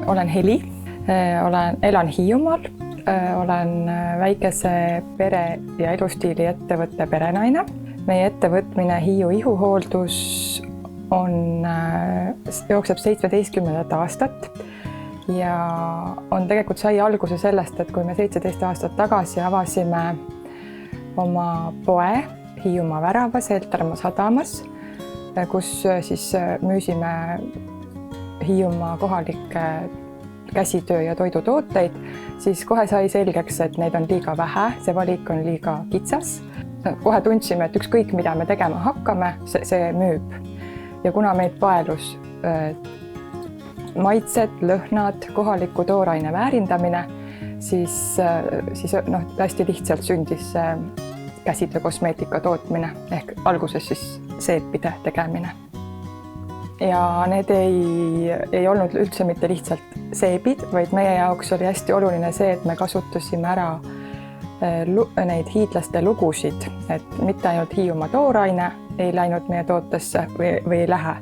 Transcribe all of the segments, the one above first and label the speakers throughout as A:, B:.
A: Olen Heli, elan Hiiumaal, olen väikese pere- ja elustiili ettevõtte perenaine. Meie ettevõtmine Hiiu ihuhooldus jookseb 17. aastat ja tegelikult sai alguse sellest, et kui me 17 aastat tagasi avasime oma poe Hiiumaa väravas, Heltermaa sadamas, kus siis müüsime Hiiumaa kohalikke käsitöö ja toidutooteid, siis kohe sai selgeks, et neid on liiga vähe, see valik on liiga kitsas. Kohe tundsime, et ükskõik mida me tegema hakkame, see müüb. Ja kuna meid paelus maitsed, lõhnad, kohaliku tooraine väärindamine, siis hästi lihtsalt sündis käsitöö kosmeetika tootmine ehk alguses siis seepide tegemine. Ja need ei olnud üldse mitte lihtsalt seebid, vaid meie jaoks oli hästi oluline see, et me kasutasime ära neid hiidlaste lugusid, et mitte ainult Hiiumaa tooraine ei läinud meie tootesse või ei lähe,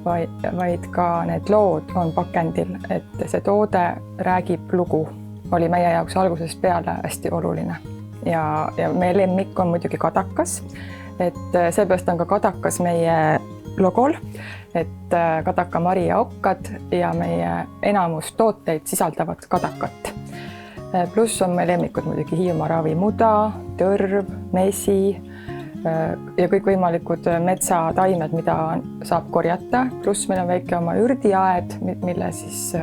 A: vaid ka need lood on pakendil, et see toode räägib lugu, oli meie jaoks algusest peale hästi oluline. Ja meie lemmik on muidugi kadakas, et seepärast on ka kadakas meie logol, et kadaka mari ja okkad ja meie enamus tooteid sisaldavad kadakat. Pluss on meie lemmikud muidugi Hiiumaa ravimuda, tõrv, mesi ja kõikvõimalikud metsataimed, mida saab korjata. Pluss meil on väike oma ürdiaed, mille siis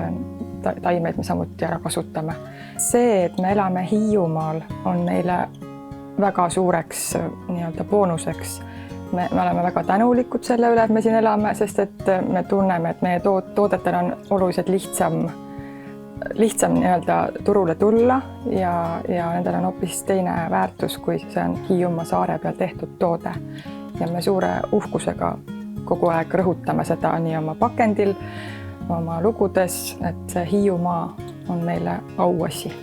A: taimed me samuti ära kasutame. See, et me elame Hiiumaal, on meile väga suureks boonuseks. Me oleme väga tänulikud selle üle, et me siin elame, sest et me tunneme, et meie toodetel on oluliselt lihtsam turule tulla ja nendel on hoopis teine väärtus, kui see on Hiiumaa saare peal tehtud toode. Ja me suure uhkusega kogu aeg rõhutame seda nii oma pakendil, oma lugudes, et see Hiiumaa on meile auasi.